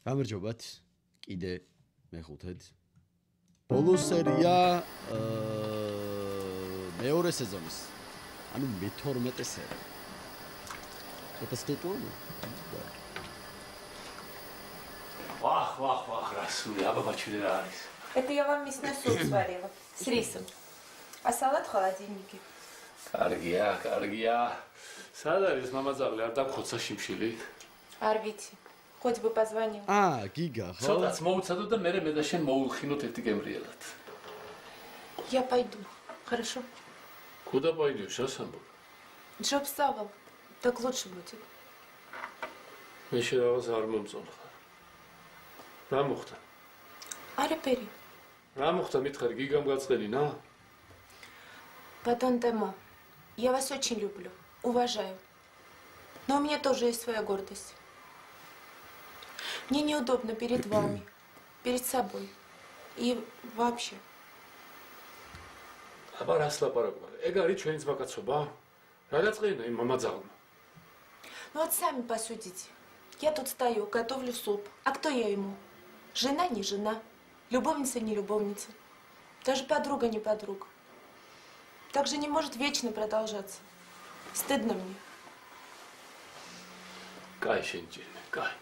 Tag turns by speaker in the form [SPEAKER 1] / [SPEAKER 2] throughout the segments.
[SPEAKER 1] გამარჯობათ. კიდე მეხუთედ. ბოლო სერია მეორე სეზონის. ანუ მე-12 სერია. ცოტა სტიტულა.
[SPEAKER 2] Вах, Расул, я бы почти раз.
[SPEAKER 3] Это я вам мясной суп сварила с рисом. А салат в холодильнике.
[SPEAKER 2] Каргия. Салат, мама забыла, там хоть шимшили.
[SPEAKER 3] Арвити, хоть бы позвонил.
[SPEAKER 1] Гига, ხო?
[SPEAKER 2] Салат моуцаду და მე და შენ მოულხინოთ ერთი გემრიელად.
[SPEAKER 3] Я пойду. Хорошо?
[SPEAKER 2] Куда пойдешь, Асамбур?
[SPEAKER 3] Джоб вставал. Так лучше будет.
[SPEAKER 2] მე შერავას არ მომწონხარ. რა მოხდა?
[SPEAKER 3] Арапери.
[SPEAKER 2] რა მოხდა მითხარი გიგამ გაწყელინა?
[SPEAKER 3] Батон Темо, я вас очень люблю, уважаю. Но у меня тоже есть своя гордость. Мне неудобно перед вами, перед собой. И вообще.
[SPEAKER 2] აბა რას ლაპარაკობ? ეგ არის ჩვენიც მაკაცობა? რა გაწყენა იმ მამაძალმა?
[SPEAKER 3] Ну вот сами посудите. Я тут стою, готовлю суп. А кто я ему? Жена не жена, любовница не любовница. Даже подруга не подруга. Так же не может вечно продолжаться. Стыдно мне.
[SPEAKER 2] Кай შენჯერმე, кай.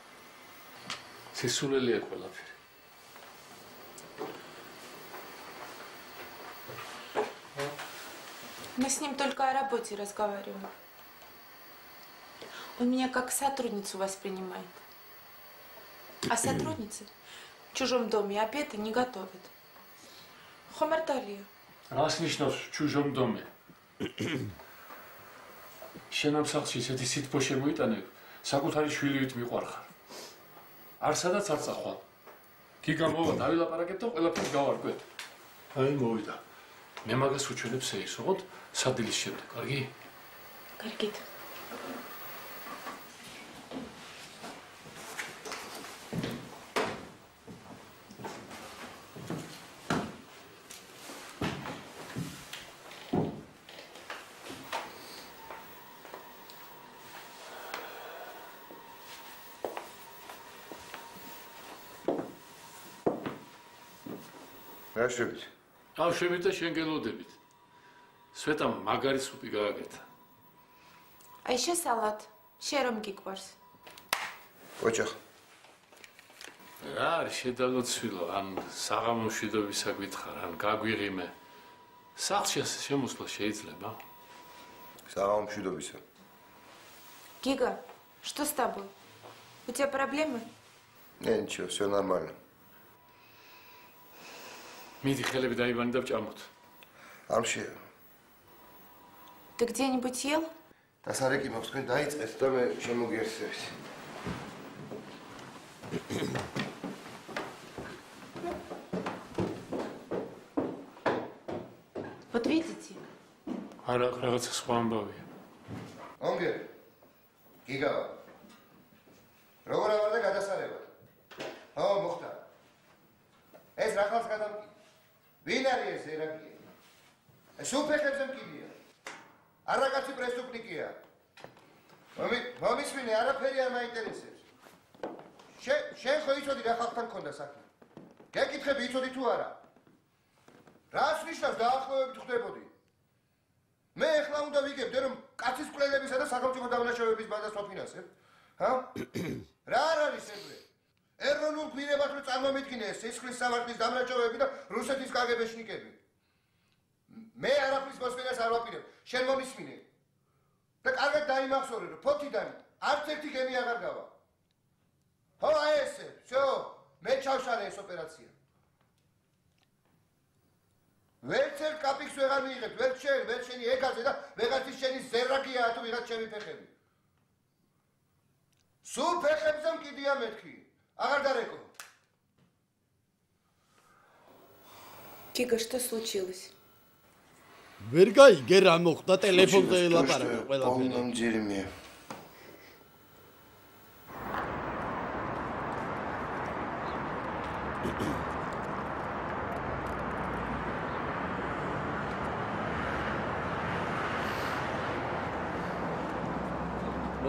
[SPEAKER 2] სისულელია ყველაფერი.
[SPEAKER 3] Мы с ним только о работе разговариваем. Он меня как сотрудницу воспринимает. А сотрудницы в чужом доме обеды не готовят. Хомарталия.
[SPEAKER 2] Рас ნიშნავს чужом доме. შენ ამ სახლში ესეთი სითბო შემოიტანე, საკუთარი შვილივით მიყვარხარ. არ სადაც არ წახვალ. გიგამოვა დავილაპარაკეთ და ყველაფერს გავარკვეთ. აი მოვიდა. მე მაგას უჩვენებ შეისოღოთ სადილის შემდეგ, კარგი?
[SPEAKER 3] Каргит.
[SPEAKER 4] რა შევით?
[SPEAKER 2] ავშევით და შენ გელოდებით. სვეტამ მაგარი სუპი გააკეთა.
[SPEAKER 3] А еще салат. Шером гикварс.
[SPEAKER 4] ოჯახ.
[SPEAKER 2] რა არის შედალოცვილო, ან საღამომშვიდობისა გითხარ, ან გაგვიღიმე. სახლში შემოსვლა შეიძლება?
[SPEAKER 4] საღამომშვიდობისა.
[SPEAKER 3] Гига, что с тобой? У тебя проблемы?
[SPEAKER 4] Не, ничего, все нормально.
[SPEAKER 2] მიდი ხელები დაიბანი და ვჭამოთ.
[SPEAKER 4] არ შეიძლება.
[SPEAKER 3] Ты где-нибудь ел?
[SPEAKER 4] დასარეკი მაქვს თქვენ დაიწყეთ და მე შემოგიერთდებით.
[SPEAKER 3] Вот видите?
[SPEAKER 2] არა, რაღაცა სხვა ამბავია.
[SPEAKER 4] ონგე. გიგავა. როგორ ავარ და გადასარევად? ო, მოხდა. ეს რა ხალხს გადამკი? ვინ არის ეს ერაკი? სუფეხებზე მკიდია. არაკაცი პრესტუპნიკია. მომისმინე, არაფერი არ მაინტერესებს. შენ ხო იცოდი რა ხალხთან მქონდა საქმე? გეკითხები იცოდი თუ არა? რას ნიშნავს დაახლოებით ხდებოდი? მე ეხლა უნდა ვიგებდე რომ კაცის კვლელებისა და სახელმწიფო დაბანაშაოების ბაზას ვაფინანსებ? ჰა? რა არის ეგრე? ეროვნულ გმირებად რო წარმომიდგინე სისხლის სამართლის დამრეჭობები და რუსეთის კგბ-შნიკები. მე არაფრის მოსმენას არ ვაპირებ. შენ მომისმინე. და კარგად დაიმახსოვრე რომ ფოთიდან არც ერთი გემი აღარ გავა. ხო, აი ესე. всё, მე ჩავშალე ეს ოპერაცია. ვერც ერთ კაპიქს ვეღარ მიიღებთ, ვერც შენ, ვერც შენი ეგაზე და ვეღარც ის შენი ზერაგია თუ ვიღაც ჩემი ფეხები. სულ ფეხებზე მკიდია მეთქი. აღარ დარეკო.
[SPEAKER 3] Гига, что случилось?
[SPEAKER 1] ვერ გაიგე რა მოხდა ტელეფონზე ელაპარაკე ყველაფერი.
[SPEAKER 4] პოლნამ ჯერმია.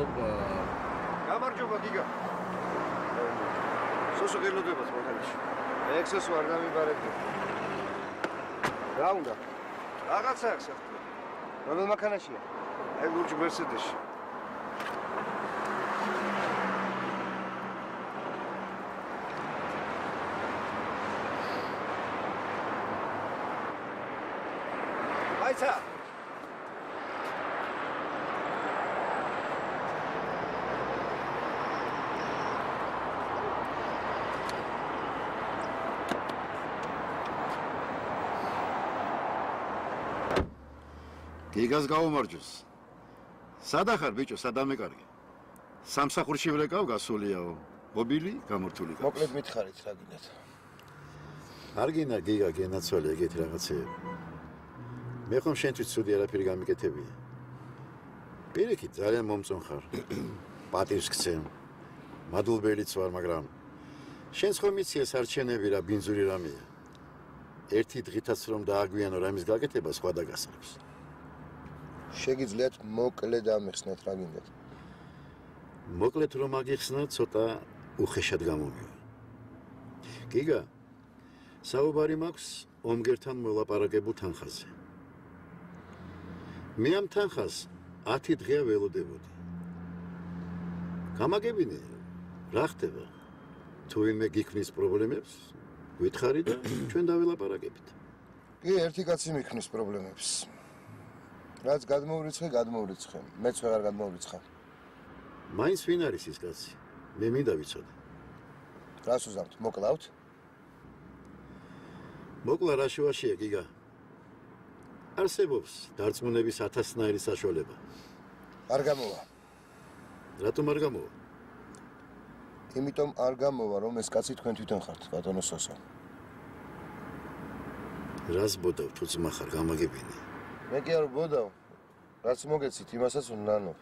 [SPEAKER 1] ოპა.
[SPEAKER 4] გამარჯობა გიგა. სოსო გელოდებათ მოთალში. ექსეს ვარ გამიბარებდი. რა უნდა? რაღაცა აქვს ახლა. რომელ მანქანაშია? აი ლურჯ მერსედესში. აიცა
[SPEAKER 5] გიგას გაუმარჯოს. სადა ხარ ბიჭო, სადამე კარგი. სამსახურში ვრეკავ გასულიაო. მობილი გამორთული გაქვს.
[SPEAKER 4] მოკლედ მითხარით რა გინდათ.
[SPEAKER 5] არ გინდა გიგა გენაცვალე ეგეთი რაღაცეები. მე ხომ შენთვის ცუდი არაფერი გამიკეთებია. პირიქით ძალიან მომწონ ხარ. პატივს გცემ. მადლობელიც ვარ, მაგრამ შენს ხომ იცი ეს არჩენები რა ბინძური რამეა. ერთი დღითაც რომ დააგვიანო რამის გაკეთება სხვა დაგასრებს.
[SPEAKER 4] შეგიძლიათ მოკლედ ამიხსნათ რა გინდათ.
[SPEAKER 5] მოკლედ რომ აგიხსნათ, ცოტა უხეშად გამომივა. გიგა, საუბარი მაქვს ომგერთან მოლაპარაკებულ თანხაზე. მე ამ თანხას 10 დღეა ველოდებოდი. გამაგებინე, რა ხდება? თუ ვინმე გიქმნის პრობლემებს, გითხარი და ჩვენ დავილაპარაკებით.
[SPEAKER 4] კი, ერთი კაცი მიქმნის პრობლემებს. რაც გადმოვრიცხე, გადმოვრიცხე. მეც ვეღარ გადმოვრიცხავ.
[SPEAKER 5] მაინც ვინ არის ის კაცი? მე მინდა ვიცოდე.
[SPEAKER 4] რას უზამთ? მოკლავთ?
[SPEAKER 5] მოკლა რა შუაშია, გიგა? არსებობს დარწმუნების 1000-ნაირი საშუალება.
[SPEAKER 4] არ გამოვა.
[SPEAKER 5] რატომ არ გამოვა?
[SPEAKER 4] იმიტომ არ გამოვა, რომ ეს კაცი თქვენ თვითონ ხართ, ბატონო სოსო.
[SPEAKER 5] რას ბოდავ თუ ძმა ხარ, გამაგებინე.
[SPEAKER 4] მე კი არ ბოდავ. რაც მოგეცით, იმასაც ვნანობ.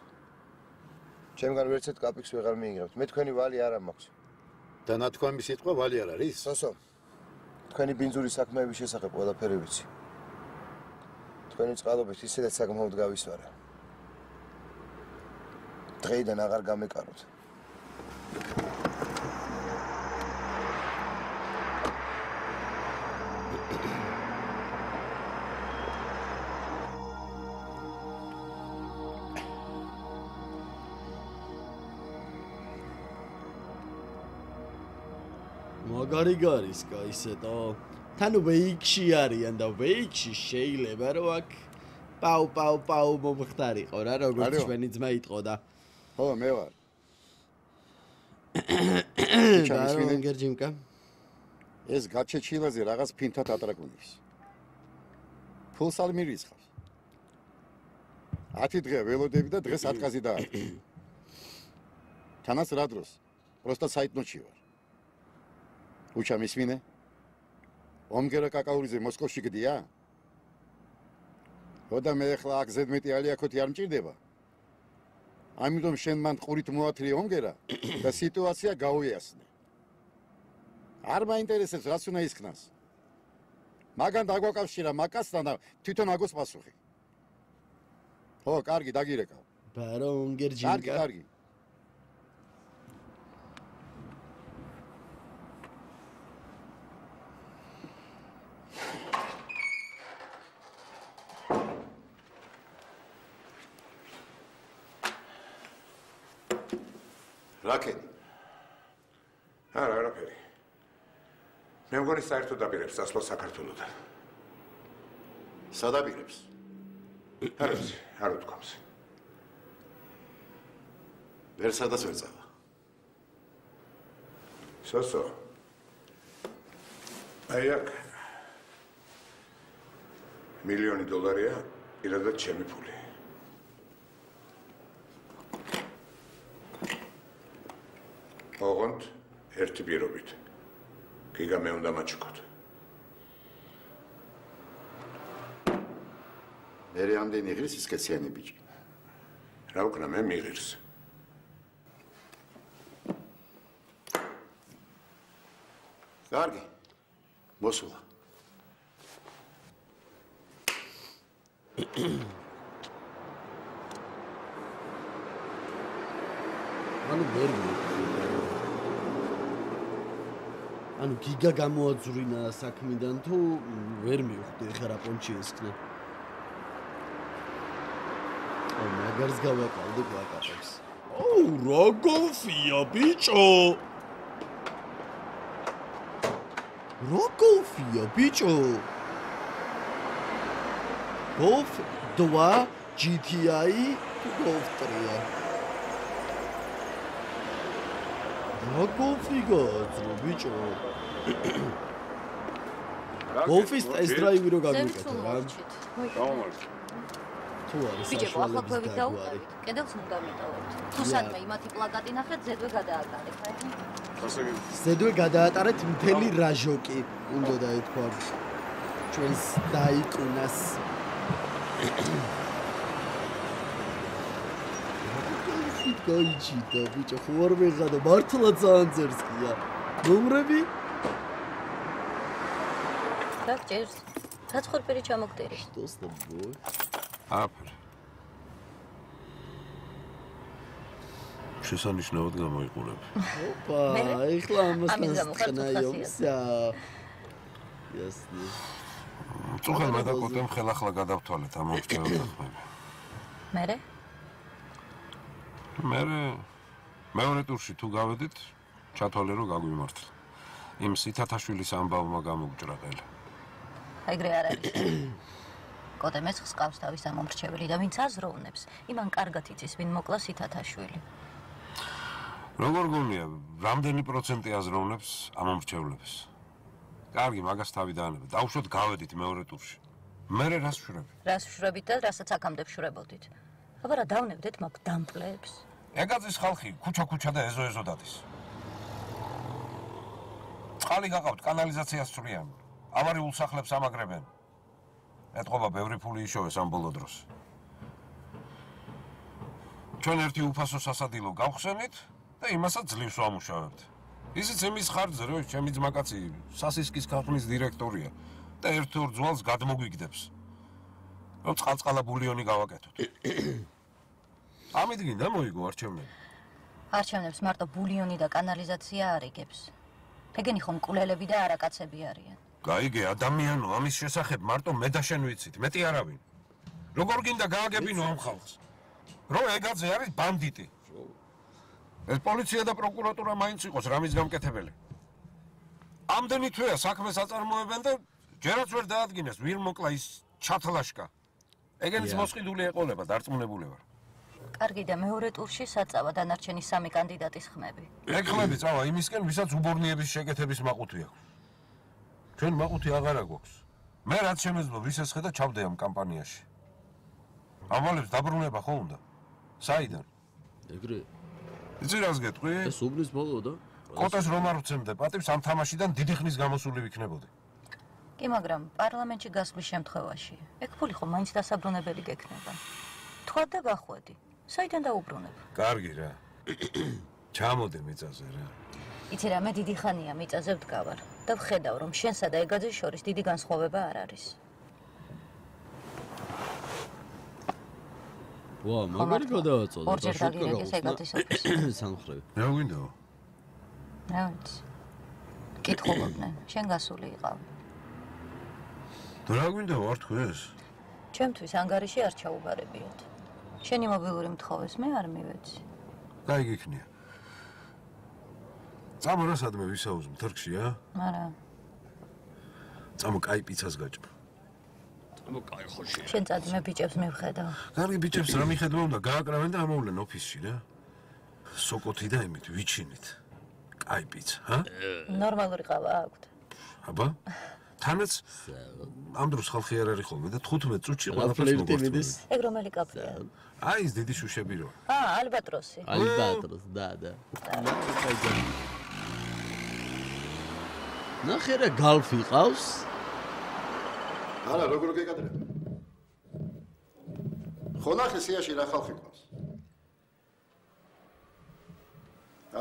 [SPEAKER 4] ჩემგან ვერცეთ კაპიქს ვეღარ მიიღებთ. მე თქვენი ვალი არ მაქვს.
[SPEAKER 5] და ნათქვამი სიტყვა ვალი არ არის?
[SPEAKER 4] სოსო. თქვენი ბინძური საქმეების შესახებ ყველაფერი ვიცი. თქვენი წყალობით ისედაც საკმაოდ გავისვარა. დღეიდან აღარ გამეკაროთ.
[SPEAKER 1] მაგარი გარისკა ისეთო. თან ვეიქში არიან და ვეიქში შეიძლება რომ აქ პაუ მომხდარიყო რა, როგორც ჩვენი ძმა იტყოდა.
[SPEAKER 5] ხო, მე ვარ.
[SPEAKER 1] ჩამისვინე გერჯიმკა.
[SPEAKER 5] ეს გაჩეჩილაზე რაღაც ფინთად ატრაკუნებს. ფულს არ მირიცხავს. 10 დღეა ველოდები და დღეს ათკაზი დაარქვა. თანაც რა დროს? პროსტა საიტნოჩი ვარ. უჩა მისვინე? ომგერა კაკაურიზე მოსკოვში გდია? ხოდა მე ახლა აქ ზედმეტი ალიაქოთი არ მჭირდება. ამიტომ შენ მან ყურით მოათრიე ომგერა და სიტუაცია გაუიასნე. არ მაინტერესებს რაც უნდა ისქნას. მაგან დაგვაკავშირა მაკასთან და თვითონ აგოს პასუხი. ხო, კარგი, დაგირეკავ.
[SPEAKER 1] ბარონ გერჯინკა.
[SPEAKER 5] კარგი.
[SPEAKER 6] რაკენი? არა, არაფერი. მე მგონი საერთოდ დაპირებს წასვლა საქართველოდან.
[SPEAKER 5] სადაპირებს?
[SPEAKER 6] არ ვიცი, არ უთქვამს.
[SPEAKER 5] ვერ სადაც ვერ წავა.
[SPEAKER 6] სოსო. აი აქ $1,000,000-ია, პირადად ჩემი ფული. ოღონდ ერთი პირობით. გიგა მე უნდა მაჩქოთ.
[SPEAKER 5] მე ამდენი ღირს ის კაციანი ბიჭი.
[SPEAKER 6] რა უკნა მე მიღირს.
[SPEAKER 5] კარგი. მოსულა.
[SPEAKER 1] ანუ ვერ ანუ გიგა გამოაძვrina საქმიდან თუ ვერ მივხვდი ხა რა პონჩი ესქნა. მაგარს გავაკავდი პლაკატებს. რა გოლფია ბიჭო. რა გოლფია ბიჭო. Golf 2 GTI Golf 3. რა გოლფია ბიჭო. გოლფის ტესტ-დრაივი რო გაგვიკეთე რა.
[SPEAKER 2] გამომართ.
[SPEAKER 1] თუ არის
[SPEAKER 7] ბიჭო, ახლა ქვევით დაუყევით. კედელს უნდა მიტოვებთ. თუ სადმე იმათი პლაკატი ნახეთ, ზედვე გადაატარეთ.
[SPEAKER 1] ზედვე გადაატარეთ მთელი რაჟოკი. უნდა დაეთქვა. ჩვენს დაიკუნას. გაიჭიდა ბიჭო, ხო არ ვეღადა, მართლა ძალიან ძერს გია. ნომრები?
[SPEAKER 7] რა გჭირს? საცხოვრებელი ჩამოგდერი.
[SPEAKER 1] შტოს და ბო.
[SPEAKER 6] აფერ. შესანიშნავად გამოიყურებ.
[SPEAKER 1] ოპა, ეხლა ამასთან ხნაიომსა. ясно.
[SPEAKER 6] წუხელ მედაკოტემ ხელახლა გადავთვალეთ ამ მომწევთა ხმები.
[SPEAKER 7] მერე?
[SPEAKER 6] მეორე ტურში თუ გავედით, ჩათვალე რომ გაგვიმართლა. იმ სითათაშვილის ამბავმა გამოგჭრა ყელი.
[SPEAKER 7] ეგრე არ არის. კოტემეს ხსყავს თავის ამომრჩეველი და ვინც აზროვნებს, იმან კარგად იცის, ვინ მოკლა სითათაშვილი.
[SPEAKER 6] როგორ გონია, რამდენი პროცენტი აზროვნებს ამომრჩევლებს? კარგი, მაგას თავი დაანებეთ. დავუშვათ გავედით მეორე ტურში. მერე რას ვშვრები?
[SPEAKER 7] რას ვშვრებით და რასაც აქამდე ვშვრებოდით. აბა რა დავნებდეთ მაგ დამპლეებს?
[SPEAKER 6] ეგაძის ხალხი ქუჩა და ეზო დადის. წყალი გაყავთ, კანალიზაციას წვრიან. ავარიულ სახლებს ამაგრებენ. ეთყობა ბევრი ფული იშოვეს ამ ბოლო დროს. ჩვენ ერთი უფასო სასადილო გავხსენით და იმასაც ძლივს ვამუშავებთ. ისიც იმის ხარჯზე, რომ ჩემი ძმაკაცი სასისკის ქარხნის დირექტორია და ერთ-ორ ძვალს გადმოგვიგდებს. რომ წყალ-წყალა ბულიონი გავაკეთოთ. ამით გინდა მოიგო არჩევნები.
[SPEAKER 7] არჩევნებს მარტო ბულიონი და კანალიზაცია არიგებს. ეგენი ხომ კულელები და არაკაცები არიან.
[SPEAKER 6] გაიგე, ადამიანო, ამის შესახებ მარტო მე და შენ ვიცით, მეტი არავინ. როგორ გინდა გააგებინო ამ ხალხს? რომ ეგაძე არის ბანდიტი. ეს პოლიცია და პროკურატურა მაინც იყოს რამის გამკეთებელი. ამდენი თვეა საქმეს აწარმოებენ და ჯერაც ვერ დაადგინეს, ვინ მოკლა ის ჩათლაშკა. ეგენიც მოსყიდული ეყოლება, დარწმუნებული ვარ.
[SPEAKER 7] კარგი და მეორე ტურში საწავა დანარჩენი 3 კანდიდატის ხმები.
[SPEAKER 6] ეგ ხმები წავა იმისკენ, ვისაც უბორნიების შეკეთების მაყუთი აქვს. ჩვენ მაყუთი აღარა გვაქვს. მე რაც შემეძლო ვის ესხედა ჩავდე ამ კამპანიაში. ამალებს დაბრუნება ხო უნდა? საიდან?
[SPEAKER 1] ეგრე.
[SPEAKER 6] იცი რას გეტყვი?
[SPEAKER 1] ეს უბნის ბოლო და
[SPEAKER 6] კოტეს რომ არ ვცემდე პატივს ამ თამაშიდან დიდი ხნის გამოსული ვიქნებოდი.
[SPEAKER 7] კი, მაგრამ პარლამენტში გასვლის შემთხვევაში ეგ ფული ხომ მაინც დასაბრუნებელი გექნება. თქვა და გახვედი. საიდან დაუბრუნებ?
[SPEAKER 6] კარგი რა. ჩამოდე მიწაზე რა.
[SPEAKER 7] იცი რა, მე დიდი ხანია მიწაზე ვდგავარ და ვხედავ, რომ შენსა და ეგაძეს შორის დიდი განსხვავება არ არის.
[SPEAKER 1] ვა, მაგარი გადააწოდა.
[SPEAKER 7] ორჯერ დაგირეკეს ეგაძის ოფისი.
[SPEAKER 1] სამხრები.
[SPEAKER 6] რა გვინდა?
[SPEAKER 7] რა ვიცი. კითხულობდნენ, შენ გასული იყავ.
[SPEAKER 6] რა გვინდა ვარ თქვენს?
[SPEAKER 7] ჩემთვის ანგარიში არ ჩაუბარებიათ. შენი მობილური მთხოვეს, მე არ მივეცი.
[SPEAKER 6] გაიგიქნია. წამო რა სადმე ვისაუზმ თერქში, ა?
[SPEAKER 7] არა.
[SPEAKER 6] წამო კაი პიცას გაჭმა.
[SPEAKER 1] წამო კაი ხოში.
[SPEAKER 7] შენ წადი, მე ბიჭებს მივხედავ.
[SPEAKER 6] კარგი ბიჭებს რა მიხედვა უნდა გააკრავენ და ამოვლენ ოფისში რა. სოკოთი და იმით ვიჩინით. კაი პიცა, ჰა?
[SPEAKER 7] ნორმალური ყავა აქვთ.
[SPEAKER 6] აბა? თანაც ამ დროს ხალხი არ არის ხოლმე და 15 წუთში ყველაფერს მოგორწმუნებს.
[SPEAKER 7] ეგ რომელი კაფეა?
[SPEAKER 6] აი ეს დიდი შუშები რო.
[SPEAKER 7] ალბატროსი.
[SPEAKER 1] ალბატროს, და. ნახე რა გალფი ყავს?
[SPEAKER 5] არა, როგორ გეკადრებ? ხო ნახე სიაში რა ხალხი ყავს?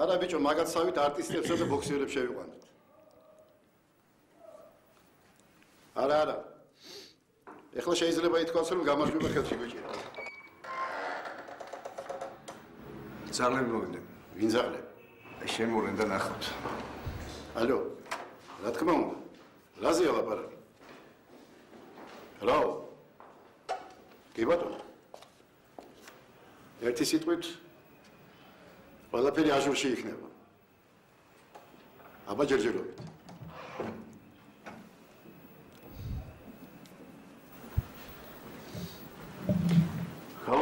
[SPEAKER 5] არა ბიჭო, მაგაცავით არტისტებსა და ბოქსერებს შევიყვანეთ. არა. ეხლა შეიძლება ითქვას, რომ გამარჯვება ხელში გვიჭირა.
[SPEAKER 4] ზაღლები მოვიდნენ.
[SPEAKER 5] ვინ ზაღლები?
[SPEAKER 4] შემორენ და ნახავთ.
[SPEAKER 5] ალო. რა თქმა უნდა. რაზეა ლაპარაკი? რაო? კი ბატონო. ერთი სიტყვით ყველაფერი აჟურში იქნება. აბა ჯერჯერობით.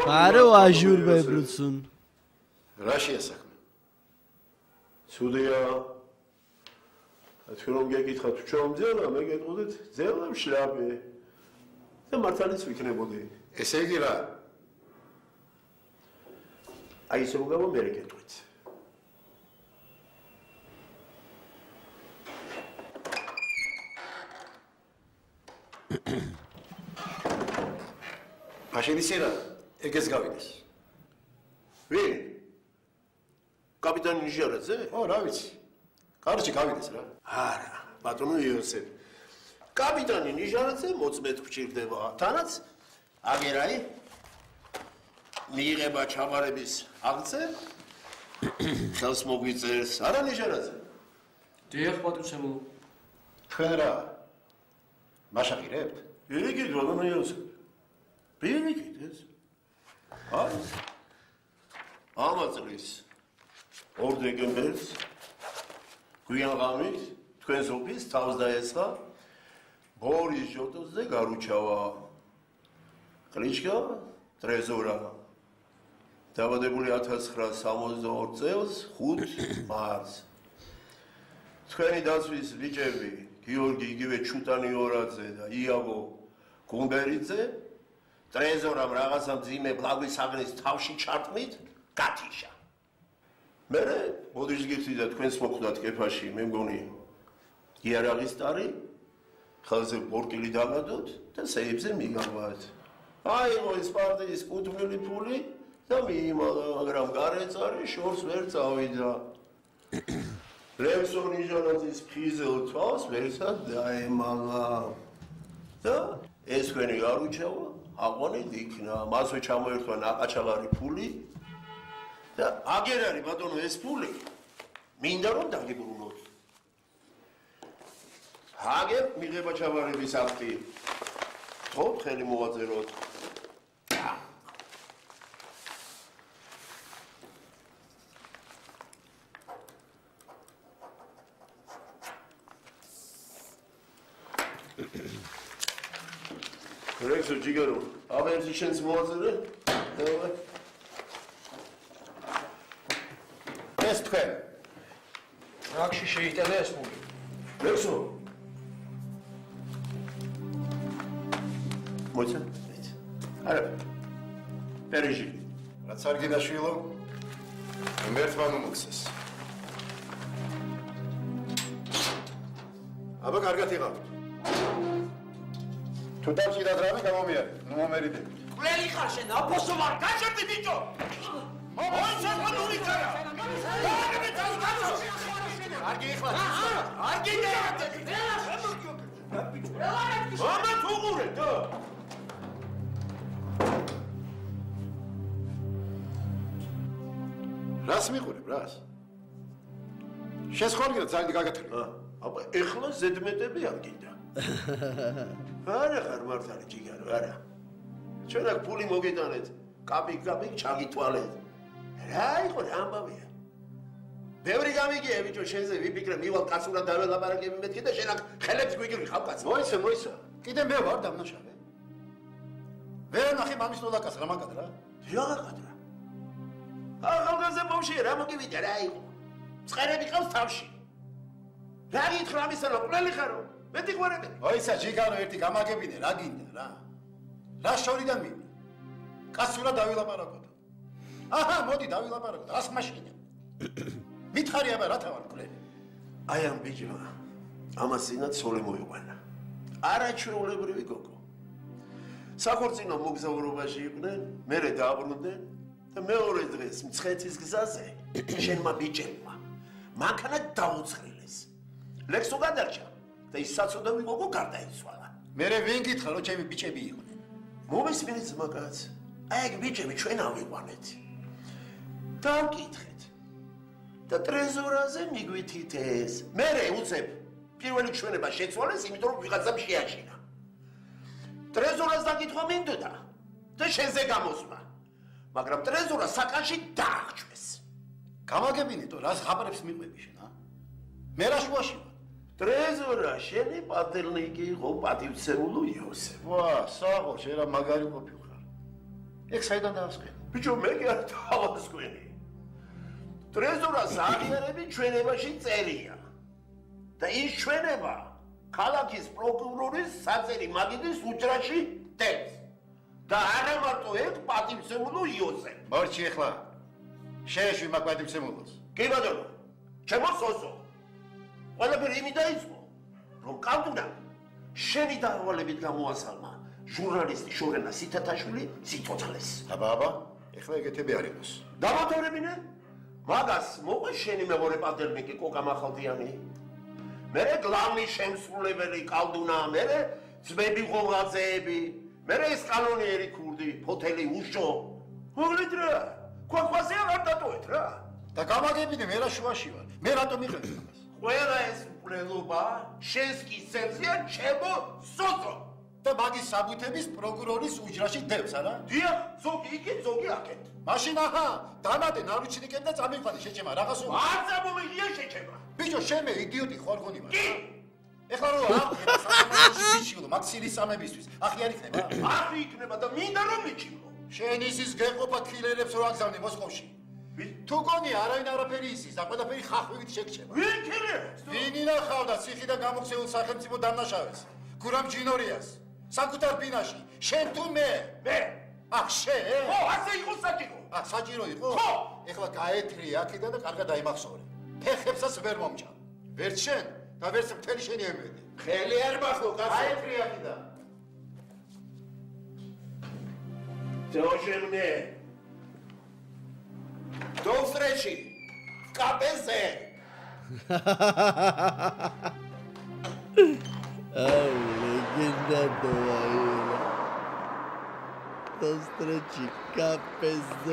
[SPEAKER 1] ბარო აჟურ ბებრუცუნ.
[SPEAKER 5] რაშია საქმე?
[SPEAKER 8] ცუდია. თქვენ გეკითხათ ჩვენ ძელა, მე გეტყოდეთ ძელა შლაბე. და მართალიც ვიქნებოდი.
[SPEAKER 5] ესე იგი რა?
[SPEAKER 8] აი ისე უგავო მე გეტყვით.
[SPEAKER 5] მაშინ ისე რა? ეგეც გავიდეს.
[SPEAKER 8] ვინ? კაპიტანი ნიჟარაძე?
[SPEAKER 5] ო, რა ვიცი. კარჩი გავიდეს რა.
[SPEAKER 8] არა, ბატონო იოსებ. კაპიტანი ნიჟარაძე მოწმედ გვჭირდება. თანაც აგერაი მიიღება ჩაბარების აღწე ხელს მოგვიწერს. არა ნიჟარაძე?
[SPEAKER 2] დიახ, პატივცემულო.
[SPEAKER 5] თქვენ რა? მაშაყირებთ?
[SPEAKER 8] ვირიქით, ბატონო იოსებ. ვირიქით ეს? აი ამაწრის 2 დეკემბერს გვიან ღამით თქვენს ოფისს თავს დაესხა ბორის ჟოტოზე გარუჩავა კლიჩკა ტრეზორა დაბადებული 1962 წელს 5 მარტს თქვენი დაცვის ბიჭები გიორგი იგივე ჩუტანიორაძე და იაგო გუმბერიძე ტრეზორამ რაღაცა მძიმე ბლაგვის საგნის თავში ჩარტმით გათიშა. მერე მოდიშ გიხდი და თქვენს მოხვდათ კეფაში, მე მგონი იარაღის ტარი, ხელზე ბორკილი დაგადოთ და სეიფზე მიგავათ. აიღო ეს პარტიის კუთვნილი ფული და მიიმალა, მაგრამ გარეწარი შორს ვერ წავიდა. ლევსონ ნიჟარაძის ფიზელ თავს ვერცად დაემალა. და ეს თქვენი გარუჩავა აყვანილ იქნა, მასვე ჩამოერთვა ნაყაჩაღარი ფული და აგერ არის ბატონო ეს ფული მინდა რომ დაგიბრუნოთ. აგერ მიღება ჩაბარების აქტი. თქო ხელი მოვაწეროთ. რექსო ჯიგარო, აბერტი შენს მოაწერე? დავай.
[SPEAKER 5] ეს თქვენ.
[SPEAKER 9] რაკში შეიტანე ეს ფული?
[SPEAKER 8] რექსო. მოიცა? არა. პერიჟი.
[SPEAKER 5] რაც არ გინაშვილო? მერთმა მომოხსეს. აბა კარგად იყავით. თუ დავჭირად რამე გამომიარე, ნუ მომერიდე.
[SPEAKER 9] ყველი ხარ შენ, აფოსო ვარ, გაჭერდი ბიჭო. მოიცა ხანური კარა. აგები თავს გამო. კარგი იხლა. არ გინდა. ამა თუღურე და.
[SPEAKER 5] რას მიყურებ, რას? შესხორგირა ძალიან გაგათრია.
[SPEAKER 8] აბა ეხლა ზედმეტები არ გინდა. არა ხარ მართალი ჯიგარო, არა. ჩვენ აქ ფული მოგიტანეთ, კაპიკ ჩაგითვალეთ. რა იყო რა ამბავია? ბევრი გამიგია ბიჭო, შენზე ვიფიქრე, მივალ კაცურად დაველაპარაკები მეთქი და შენ აქ ხელებს გვიგრი ხავ კაცო.
[SPEAKER 5] მოიცა. კიდე მე ვარ დამნაშავე. ვერ ნახე მამის ნოლაკას რა მაგადრა?
[SPEAKER 8] რა მაგადრა? ახალგაზრდა მომშია რა მოგივიდა რა იყო? ცხერები ყავს თავში. რა გითხრა ამისანა ყველი ხარო? მეტი ყვარები.
[SPEAKER 5] მოიცა ჯიგარო ერთი გამაგებინე, რა გინდა რა? რა შორიდან მინდა? კაცურად დავილაპარაკოთ. აჰა, მოდი დავილაპარაკოთ, რას მაშინია? მითხარი აბა რა თავარ კლები?
[SPEAKER 8] აი ამ ბიჭმა ამას წინათ სოლი მოიყვანა. არაჩვეულებრივი გოგო. საქორწინო მოგზაურობაში იყვნენ, მერე დააბრუნდნენ და მეორე დღეს მცხეთის გზაზე შენმა ბიჭებმა მანქანა დაუცხრილეს. ლექსო გადარჩა და ის საწოდავი გოგო გარდაიცვალა.
[SPEAKER 5] მერე ვინ გითხრა რომ ჩემი ბიჭები იყვნენ?
[SPEAKER 8] მომისმინეთ ზმაკაც. აი ეგ ბიჭები ჩვენ ავიყვანეთ. დავკითხეთ. და ტრეზორაზე მიგვითით ეს. მერე უცებ პირველი ჩვენება შეცვალეს, იმიტომ რომ ვიღაცამ შეაშინა. ტრეზორას დაკითხვა მინდოდა და შენზე გამოსმა. მაგრამ ტრეზორა საკანში დაახჩვეს.
[SPEAKER 5] გამაგებინეთო, რას ხაპარებს მიყვები შენ, ა? მე რა შუაში ვარ?
[SPEAKER 8] ტრეზორა შენი პატელნიკი იყო პატივცემულო იოსებ.
[SPEAKER 5] ვა, საღო, შენ რა მაგარი ყოფილი ხარ. ეგ საიდან დაასყენ?
[SPEAKER 8] ბიჭო, მე კი არ დავასკვენი. ტრეზორას აღიარები ჩვენებაში წერია. და ის ჩვენება ქალაქის პროკურორის საწერი მაგიდის უჯრაში დებს. და არა მარტო ეგ პატივცემულო იოსებ.
[SPEAKER 5] მორჩი ახლა. შეეშვი მაგ პატივცემულოს.
[SPEAKER 8] კი ბატონო. ჩემო სოსო. ყველაფერი იმით დაიწყო, რომ კალდუნა შენი დავალებით გამოასალმა ჟურნალისტი შორენა სითათაშვილი სიცოცხლეს.
[SPEAKER 5] აბა, ეხლა ეგეთები არ იყოს.
[SPEAKER 8] დამოთორებინე? მაგას მოყვა შენი მეორე პატელნიკი კოკა მახალდიანი. მერე გლავნის შემსრულებელი კალდუნა, მერე ძმები ღოღაძეები, მერე ეს კანონიერი ქურდი, ფოთელი უშო. მოგლით რა? ქვაქვაზე არ დატოვეთ რა.
[SPEAKER 5] და გამაგებინე, მე რა შუაში ვარ. მე რატომ იყევი ამას?
[SPEAKER 8] ყველა ეს მკვლელობა შენს კისერზეა ჩემო სოწო.
[SPEAKER 5] და მაგის საბუთების პროკურორის უჯრაში დევს, არა?
[SPEAKER 8] დიახ, ზოგი იქით, ზოგი აქეთ.
[SPEAKER 5] მაშინ აჰა, დამადე ნარუჩნიკები და წამიყვანე შეჭემა რაღაცო.
[SPEAKER 8] არ წამომიღია შეჭემა.
[SPEAKER 5] ბიჭო, შემე იდიოტი ხوارგონი ვარ. კი. ეხლა რო აღხდება სამომავლოში მიჩილო მაქსილის სამებისთვის. ახი არ იქნება?
[SPEAKER 8] ახი იქნება და მინდა რომ მიჩილო.
[SPEAKER 5] შენ ისის გეყოფა ქილერებს რო აგზავნე მოსკოვში. თუ გონი არავინ არაფერი ისის და ყველაფერი ხახვივით შეგჩება.
[SPEAKER 8] ვინ ქილერებს?
[SPEAKER 5] ვინ ინახავდა ციხიდან გამოხსეულ სახელმწიფო დამნაშავეს? გურამ ჯინორიას. საკუთარ ბინაში. შენ თუ მე?
[SPEAKER 8] მე.
[SPEAKER 5] ახ შენ?
[SPEAKER 8] ხო, ასე იყო საჭირო.
[SPEAKER 5] საჭირო იყო?
[SPEAKER 8] ხო.
[SPEAKER 5] ეხლა გაეთრი აქედან და კარგად დაიმახსოვრე. ფეხებსაც ვერ მომჭა. ვერც შენ და ვერც მთელი შენი ემედი.
[SPEAKER 8] ხელი არ მახო, კაცო.
[SPEAKER 5] გაეთრი აქედან.
[SPEAKER 8] Dože mne. Do встречи. В КПЗ.
[SPEAKER 1] Легенда твоя. До встречи. КПЗ.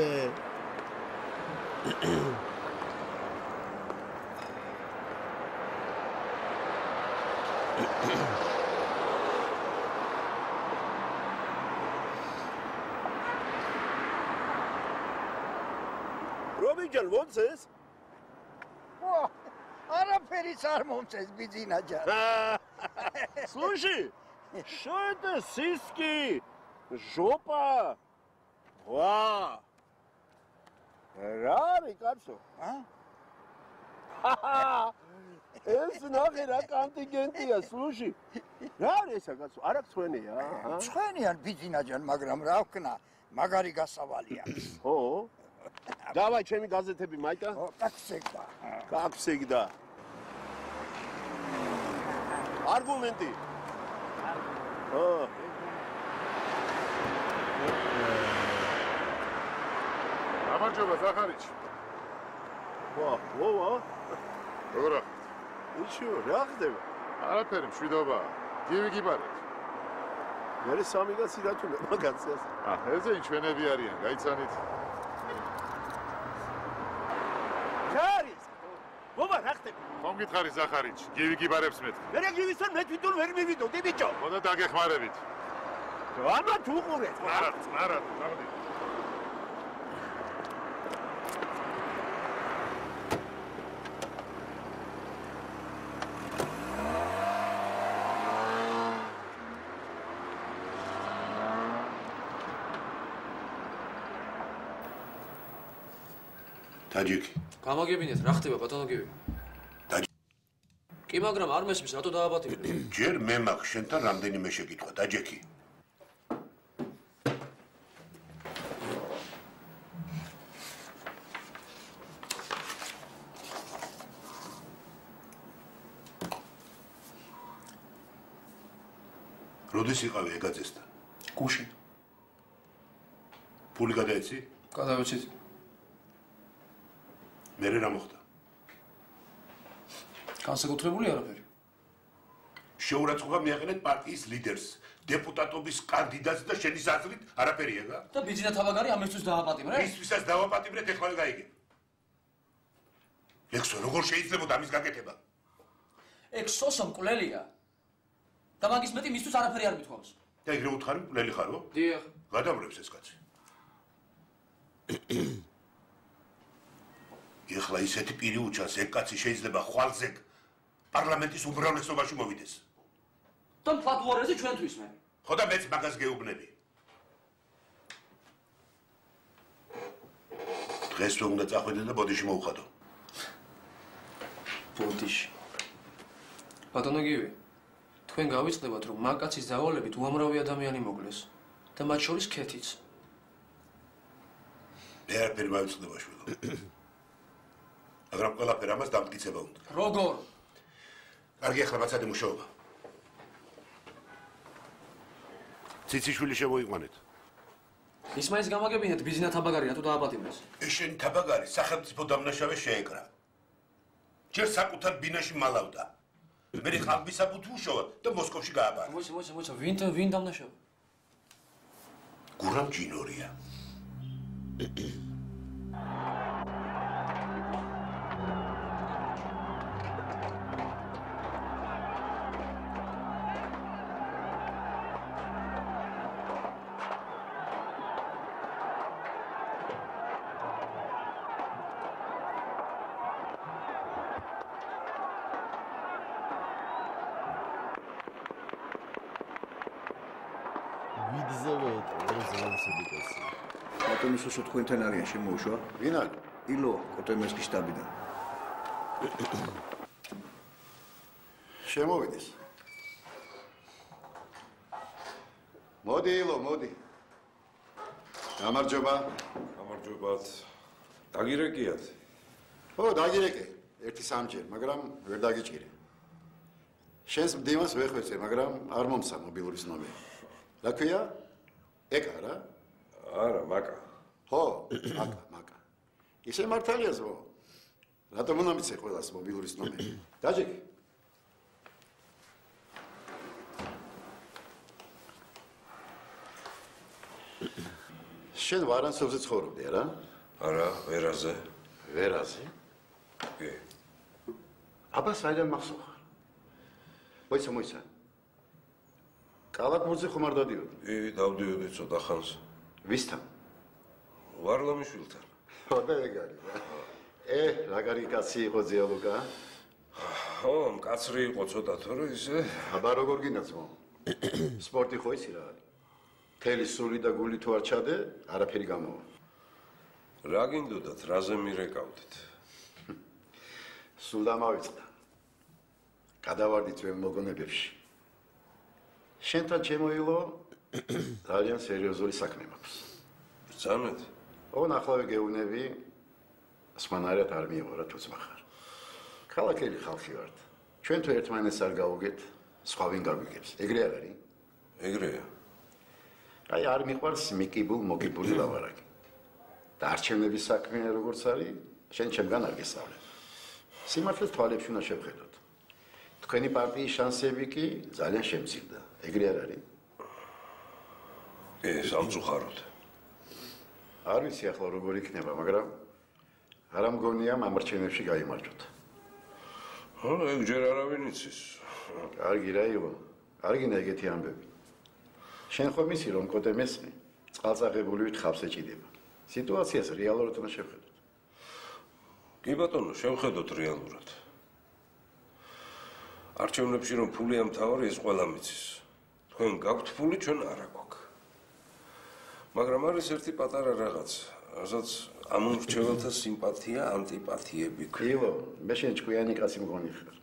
[SPEAKER 8] Robinjan, what's this?
[SPEAKER 10] Араперис არ მომწეს ბიძინაჯა.
[SPEAKER 8] Слушай, что это сиськи? Жопа. Ва. Рари, кацо. А? ეს ნახე რა კონტინგენტია, слушай. რა არის ეს კაცო? არ აქვს ხვენია, აა?
[SPEAKER 10] ხვენიან ბიძინაჯან, მაგრამ რა ვქნა, მაგარი გასავალია.
[SPEAKER 8] ხო? დავაი ჩემი გაზეთები მაიტა?
[SPEAKER 10] ხო, კაქსეგდა.
[SPEAKER 8] კაქსეგდა. არგუმენტი. ხო.
[SPEAKER 2] გამარჯობა ზახარიჩი.
[SPEAKER 8] ვა,
[SPEAKER 2] როგორ
[SPEAKER 8] უშო, რა ხდება?
[SPEAKER 2] არაფერი, მშვიდობა. გიგიბარეთ.
[SPEAKER 8] მე სამი კაცი დათუნდა მაგაცას.
[SPEAKER 2] ეზე ჩვენები არიან, გაიცანით.
[SPEAKER 8] ჯარის. ბობა რა ხდება?
[SPEAKER 2] ხომ გითხარი ზახარიჩი, გიგიბარებს მეთქი.
[SPEAKER 8] მე რა გივისწარ, მე თვითონ ვერ მივიდოდი ბიჭო.
[SPEAKER 2] ხოდა დაგეხმარებით.
[SPEAKER 8] ამა თუ უყურეთ.
[SPEAKER 2] არა, წამდი.
[SPEAKER 8] დაჯიკი.
[SPEAKER 11] გამაგებინეთ, რა ხდება ბატონო გივი? კი, მაგრამ არ მესმის, რატო დააბატიმრე?
[SPEAKER 8] ჯერ მე მაქვს შენთან რამდენიმე შეკითხვა, დაჯეკი. როდის იყავი ეგაძესთან?
[SPEAKER 11] გუშინ.
[SPEAKER 8] ფული გადაეცი?
[SPEAKER 11] გადავეცით.
[SPEAKER 8] მე რა მოხდა?
[SPEAKER 11] განსაკუთრებული არაფერი.
[SPEAKER 8] შეურაცხყოფა მიაყენეთ პარტიის ლიდერს, დეპუტატობის კანდიდატს და შენი აზრით არაფერია რა?
[SPEAKER 11] და ბიძინა თავაგარი ამისთვის დააპატიმრე?
[SPEAKER 8] ისვისაც დავაპატიმრეთ, ეხლა გაიგებ. ლექსო, როგორ შეიძლება ამის გაკეთება?
[SPEAKER 11] ეგ სოსო მკვლელია. და მაგის მეტი მისთვის არაფერი არ მithვალს.
[SPEAKER 8] და ეგრე უთხარი მკვლელი ხარო?
[SPEAKER 11] დიახ.
[SPEAKER 8] გადამრევს ეს კაცი. ეხლა ისეთი პირი უჩანს, ეგ კაცი შეიძლება ხვალზე პარლამენტის უმრავლესობაში მოვიდეს.
[SPEAKER 11] და პლატფორმაზე ჩვენთვის მე.
[SPEAKER 8] ხო და მეც მაგას გეუბნები. დღეს თუ უნდა წახვიდე და ბოდიში მოუხადო.
[SPEAKER 11] ბოდიში. ბატონო გივი, თქვენ გავიწყდებათ, რომ მაგკაცის დავალებით უამრავი ადამიანი მოგლეს და მათ შორის ქეთიც.
[SPEAKER 8] მე არაფერი მავიწყდება შვილო. მაგრამ ყველაფერი ამას დამტკიცება უნდა.
[SPEAKER 11] როგორ?
[SPEAKER 8] კარგი, ახლა მაცადე მუშაობა. ციციშვილი შემოიყვანეთ.
[SPEAKER 11] ის მაინც გამაგებინეთ ბიზნა თაბაგარი რატო დააპატიმრეს.
[SPEAKER 8] ეს შენი თაბაგარი სახელმწიფო დამნაშავე შეეკრა. ჯერ საკუთარ ბინაში მალავდა. მე ხალხი საფუთ უშოვა და მოსკოვში გააბარა.
[SPEAKER 11] მოიცა, ვინ დამნაშავე?
[SPEAKER 8] გურამ ჯინორია.
[SPEAKER 4] სოსო თქვენთან არიან შემოუშვა? ვინ არის? ილო, კოტემესკის შტაბიდან. შემოვიდეს. მოდი ილო, მოდი. გამარჯობა.
[SPEAKER 6] გამარჯობათ. დაგირეკიათ?
[SPEAKER 5] ხო, დაგირეკე. ერთი სამჯერ, მაგრამ ვერ დაგიჭირე. შენს მდივანს ვეხვეწე, მაგრამ არ მომცა მობილურის ნომერი. რა ქვია? ეკა რა?
[SPEAKER 6] არა, მაკა.
[SPEAKER 5] ხო, მაკა. ისე მართალია ზო. რატომ უნდა მიცე ყველას მობილურის ნომერი? დაჯექი. შენ ვარანსოვზე ცხოვრობდი, არა?
[SPEAKER 6] არა, ვერაზე.
[SPEAKER 5] ვერაზე?
[SPEAKER 6] კი.
[SPEAKER 5] აბა საიდან მახსოვ ხარ? მოიცა. კალათბურთზე ხომ არ დადიოდი?
[SPEAKER 6] კი, დავდიოდი ცოტა ხანს.
[SPEAKER 5] ვისთან?
[SPEAKER 6] ვარლამიშვილთან.
[SPEAKER 5] ხო და ეგ არის რა. რაგარი კაცი იყო ძიალუკა?
[SPEAKER 6] ხო, მკაცრი იყო ცოტა თორე ისე.
[SPEAKER 5] აბა როგორ გინდა ძმო? სპორტი ხო ისი რა არის? თელი სული და გული თუ არ ჩადე, არაფერი გამოვა.
[SPEAKER 6] რა გინდოდათ, რაზე მირეკავდით?
[SPEAKER 5] სულ დამავიწყდა. გადავარდით ვენ მოგონებებში. შენთან შემოილო ძალიან სერიოზული საქმე მაქვს.
[SPEAKER 6] ბრძანეთ?
[SPEAKER 5] ო, ნახლავე გეუბნები, სხვანაირად არ მიიღო რა თუც მახარ. ქალაქელი ხალხი ვართ. ჩვენ თუ ერთმანეთს არ გავუგეთ, სხვა ვინ გაგვიგებს? ეგრე არ არის?
[SPEAKER 6] ეგრეა.
[SPEAKER 5] აი არ მიყვარს მოკიბული ლავარაკი. და არჩევნების საქმე როგორც არის, შენ ჩემგან არ გესწავლე. სიმართლეს თვალებში უნდა შევხედოთ. თქვენი პარტიის შანსები კი ძალიან შემცირდა. ეგრე არ არის?
[SPEAKER 6] სამწუხაროდ.
[SPEAKER 5] არ ვიცი ახლა როგორ იქნება, მაგრამ არა მგონია ამარჩევნებში გაიმარჯვოთ.
[SPEAKER 6] ხო, ეგ ჯერ არავინ იცის.
[SPEAKER 5] კარგი რა იყო. არ გინდა ეგეთი ამბები. შენ ხომ იცი რომ კოტემესკი წყალწაღებულივით ხავს ეჭიდება. სიტუაციას რეალურად უნდა შევხედოთ.
[SPEAKER 6] კი ბატონო, შევხედოთ რეალურად. არჩევნებში რომ ფული ამთავარი, ეს ყველა მიცის. თქვენ გაქვთ ფული, ჩვენ არა გვაქვს. მაგრამ არის ერთი პატარა რაღაც, რასაც ამ მრჩეველთა სიმპათია, ანტიპათიები გვქონდა.
[SPEAKER 5] ილო, მე შენ ჭკვიანი კაცი მგონი ხარ.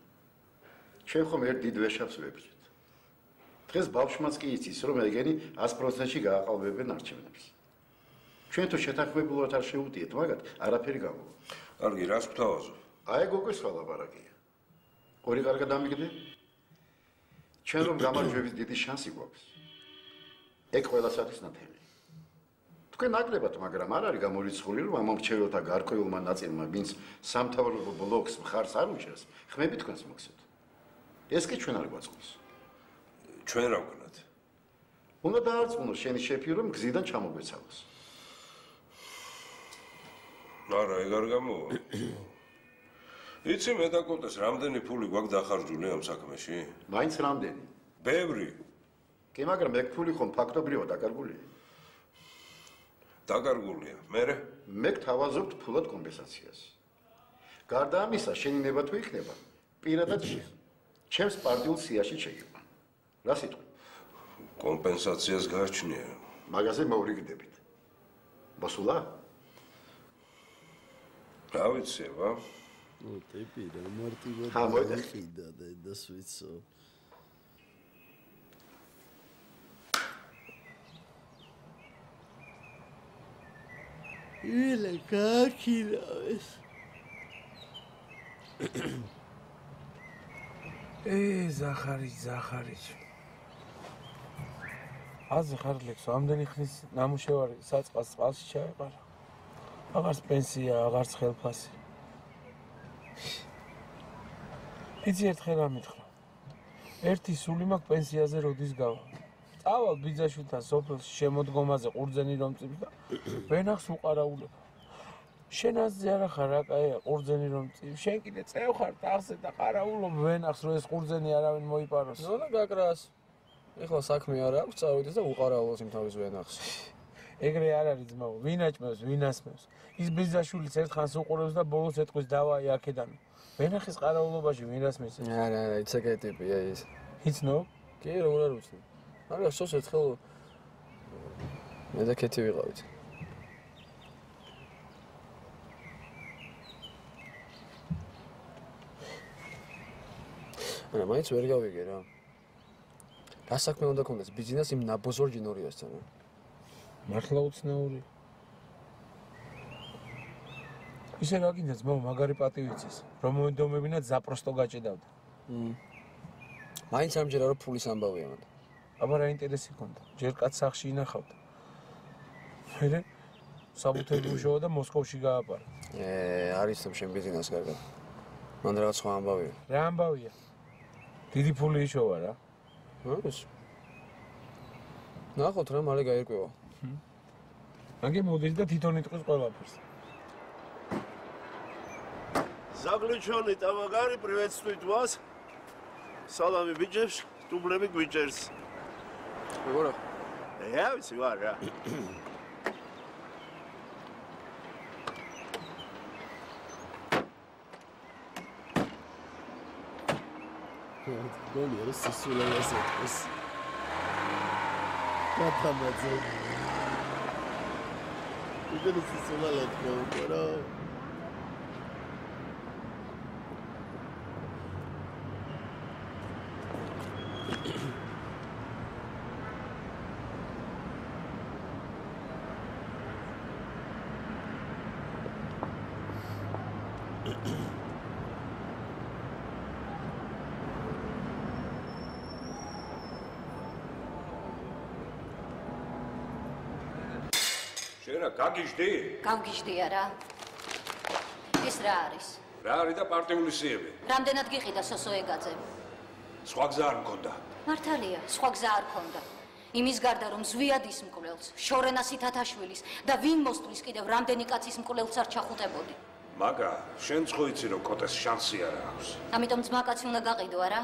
[SPEAKER 5] ჩვენ ხომ ერთ დიდ ვეშაპს ვებრძვით. დღეს ბავშვმაც კი იცის, რომ ეგენი 100%-ში გააყალბებენ არჩევნებს. ჩვენ თუ შეთანხმებულად არ შევუდიეთ მაგათ, არაფერი გამოვა.
[SPEAKER 6] კარგი, რას გვთავაზობ?
[SPEAKER 5] აი გოგოს ლაპარაკია. ორი კარგად დამიგდე? ჩვენ რომ გამარჯვების დიდი შანსი გვაქვს. ეგ ყველასათვის ნათელი. თქვენ ნაკლებად, მაგრამ არ არის გამორიცხული, რომ ამ მრჩეველთა გარკვეულმა ნაწილმა, ვინც სამთავრობო ბლოკს მხარს არ უჭერს, ხმები თქვენს მოგცეთ. ეს კი ჩვენ არ გვაწყობს.
[SPEAKER 6] ჩვენ რა ვქნათ?
[SPEAKER 5] უნდა დაარწმუნოს შენი შეფი, რომ გზიდან ჩამოგვეცალოს.
[SPEAKER 6] არა, ეგ არ გამოვა. იცი მე და კოტეს რამდენი ფული გვაქვს დახარჯული ამ საქმეში?
[SPEAKER 5] მაინც რამდენი?
[SPEAKER 6] ბევრი.
[SPEAKER 5] კი, მაგრამ ეგ ფული ხომ ფაქტობრივად დაკარგულია.
[SPEAKER 6] დაკარგულია. მე
[SPEAKER 5] გთავაზობთ ფულად კომპენსაციას. გარდა ამისა, შენი ნება თუ იქნება, პირადად ჩემს პარტიულ სიაში შეიყვან. რა სიტყვი?
[SPEAKER 6] კომპენსაციას გააჩნია.
[SPEAKER 5] მაგაზე მოვრიგდებით. მოსულა?
[SPEAKER 6] რა ვიცი, აბა?
[SPEAKER 1] ნუ ტიპი რა მარტივად იყიდა და დასვიცო. ილე კაკილავეს.
[SPEAKER 12] ზახარიჩ. აზი ხარლებს ამდენი ხნის ნამუშევარი საწყას წყალში ჩაეყარა. აღარც პენსია, აღარც ხელფასი. იცი ერთხელ ამითხრა. ერთი სული მაქვს პენსიაზე როდის გავა. წავალ ბიძაშვილთან სოფელში შემოდგომაზე ყურძენი რომ წივს და ვენახს უყარაულებ. შენ აზზე არა ხარ რა კაია ყურძენი რომ წივ. შენ კიდე წევ ხარ ტახზე და ყარაულობ ვენახს რომ ეს ყურძენი არავინ მოიპაროს.
[SPEAKER 11] ნუ და გაკრას. ეხლა საქმე არ აქვს, წავიდეს და უყარავოს იმ თავის ვენახს.
[SPEAKER 12] ეგრე არ არის ძმაო, ვინ აჭმევს, ვინ ასმევს. ის ბიძაშვილიც ერთხანს უყურებს და ბოლოს ეთქვის დავაი აქედან. ვენახის ყარაულობაში ვინ ასმის?
[SPEAKER 11] არა, იცი ტიპია ის.
[SPEAKER 12] იცნობ?
[SPEAKER 11] კი, როგორ არ ვიცი. მაგრამ სოს ერთხელ მე და კეთი ვიყავით. არა, მაინც ვერ გავიგე რა. რა საქმე უნდა კონდეს ბიზნეს იმ ნაბოზორ ჯინორიასთან?
[SPEAKER 12] მართლა უცნაური. ისე რა გინდა ძმაო, მაგარი პატივიცის, რომ მომდომებინათ ზაპროსტო გაჭედავდა.
[SPEAKER 11] მაინც ამჯერა რომ ფულის ამბავია მანდ.
[SPEAKER 12] აბა რა ინტერესი ქონდა? ჯერ კაც სახში ინახავდა. მერე საბუთები უშოვა და მოსკოვში გააპარა.
[SPEAKER 11] არის თქო შენ ბიზნეს კარგად. მან რაღაც სხვა ამბავია.
[SPEAKER 12] რა ამბავია? დიდი ფული იშოვა რა.
[SPEAKER 11] ის. ნახოთ რა მალე გაირკვევა.
[SPEAKER 12] მაგე მოდის და თვითონ იტყვის ყველაფერს.
[SPEAKER 8] Zaglычённый тавагari, приветствует вас. Салами биджевс, тублеми гвиджерс.
[SPEAKER 11] Როგორ?
[SPEAKER 8] Я ვიცი ვარ რა.
[SPEAKER 1] გონი რა სისულელას ეთქოს. კათამაძე. იგი სისულელად გონკორა.
[SPEAKER 6] შენ გაგიჟდი?
[SPEAKER 7] გავგიჟდია რა. ეს რა არის?
[SPEAKER 6] რა არის და პარტიული სიები?
[SPEAKER 7] რამდენად გიყიდა სოსო ეგაძე?
[SPEAKER 6] სხვა გზა არ მქონდა.
[SPEAKER 7] მართალია, სხვა გზა არ მქონდა. იმის გარდა რომ ზვიადის მკვლელს, შორენას ითათაშვილის და ვინ მოსტრის კიდევ რამდენი კაცის მკვლელს არ ჩახუტებოდი.
[SPEAKER 6] მაგა, შენც ხო იცი რომ კოტეს შანსი არ აქვს.
[SPEAKER 7] ამიტომ ძმაკაცი უნდა გაყიდო, არა?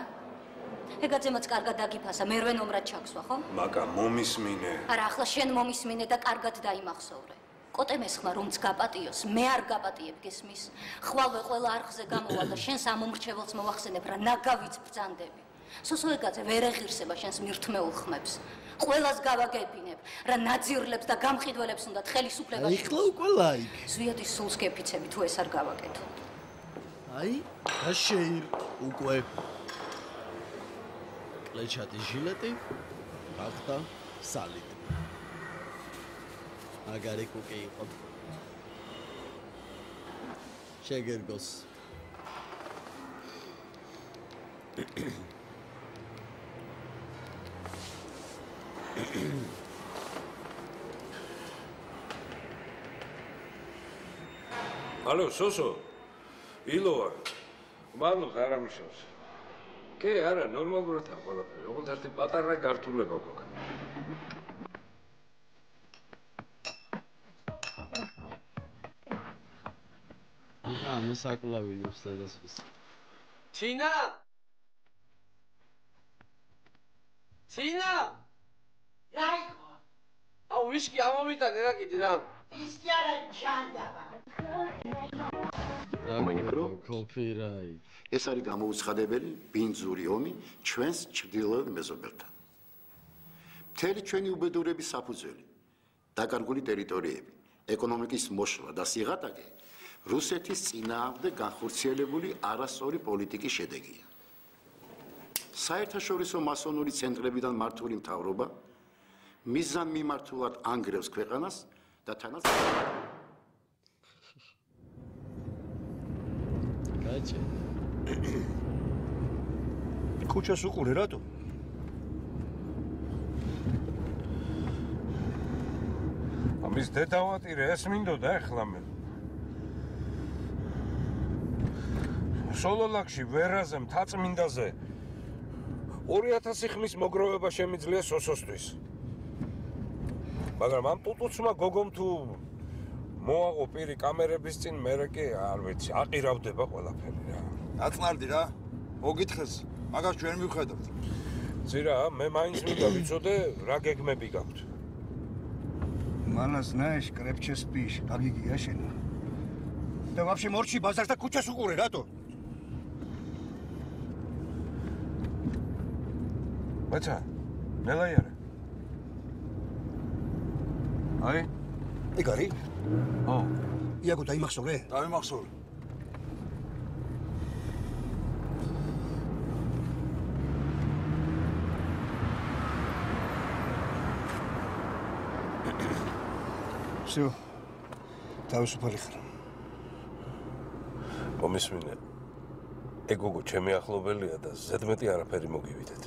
[SPEAKER 7] ეგაძემაც კარგად დაგიფასა, მერვე ნომრად ჩაქსვა, ხო?
[SPEAKER 6] მაგა, მომისმინე.
[SPEAKER 7] არა, ახლა შენ მომისმინე და კარგად დაიმახსოვრე. კოტე მესხმა რომც გაპატიოს, მე არ გაპატიებ გესმის. ხვალვე ყველა არხზე გამოვალ და შენს ამომრჩეველს მოვახსენებ რა ნაგავიც ბრძანდები. სოსო ეგაძე ვერ ეღირსება შენს მირთმეულ ხმებს. ყველას გავაგებინებ, რა ნაძირლებს და გამყიდველებს უნდათ ხელისუფლებაში.
[SPEAKER 1] აი, ხლა უკვე ლაიქ.
[SPEAKER 7] ზვიადის სულს გეფიცები თუ ეს არ გავაკეთოთ.
[SPEAKER 1] აი, რა შეირ უკვე. კლეჩადი ჟილეტი, გახდა სალიტი. მაგარი კუკი იყო. შეგერგოს.
[SPEAKER 6] ალო, სოსო. ილოა. მადლობ არ ამუშავს. კი, არა, ნორმალურადაა ყველაფერი. ოღონდ ერთი პატარა გართულება გვაქვს.
[SPEAKER 1] ამას საკლავინოს დედასვეს.
[SPEAKER 12] Tina! Tina!
[SPEAKER 13] რაიქო?
[SPEAKER 12] აუ ვისკი ამომიტანე რა კიდე რა.
[SPEAKER 13] ვისკი არა ჩანდაბა.
[SPEAKER 1] Copyright.
[SPEAKER 5] ეს არის გამოუცხადებელი ბინძური ომი ჩვენს ჩრდილოეთ მეზობელთან. მთელი ჩვენი უბედურების საფუძველი, დაკარგული ტერიტორიები, ეკონომიკის მოშლა და სიღატაკე რუსეთის წინააღმდეგ განხორციელებული არასწორი პოლიტიკის შედეგია. საერთაშორისო მასონური ცენტრებიდან მართული მთავრობა მიზანმიმართულად ანგრევს ქვეყანას და თანაც
[SPEAKER 1] გაჭე.
[SPEAKER 4] ქუჩას უყურე რატო?
[SPEAKER 6] ამის დედავატირე ეს მინდოდა ეხლა მე. სოლოლაკში ვერაზე მთაწმინდაზე 2000 ხმის მოგროვება შემიძლია სოსოსთვის. მაგრამ ამ ტუტუცმა გოგომ თუ მოაღო პირი კამერების წინ მერე კი არ ვიცი, აყირავდება ყველაფერი რა.
[SPEAKER 10] აწნარდი რა. მოგითხეს, მაგას ჩვენ მივხედავთ.
[SPEAKER 6] ძირა, მე მაინც მინდა ვიცოდე რა გეგმები გაქვთ.
[SPEAKER 4] მალას ნაეშ კრეფჩე სპიშ, აგიგია შენა. და ვაფშე მორჩი ბაზარს და ქუჩას უყურე რატო?
[SPEAKER 6] ბაცა, ნელაიარე. აი,
[SPEAKER 4] ეგ არის?
[SPEAKER 6] ო,
[SPEAKER 4] იაგო დაიმახსოვრე?
[SPEAKER 10] დავიმახსოვრე.
[SPEAKER 4] всё. თავისუფალი ხარ.
[SPEAKER 6] მომისმინე. ეგოგო ჩემი ახლობელია და ზედმეტი არაფერი მოგივიდეთ.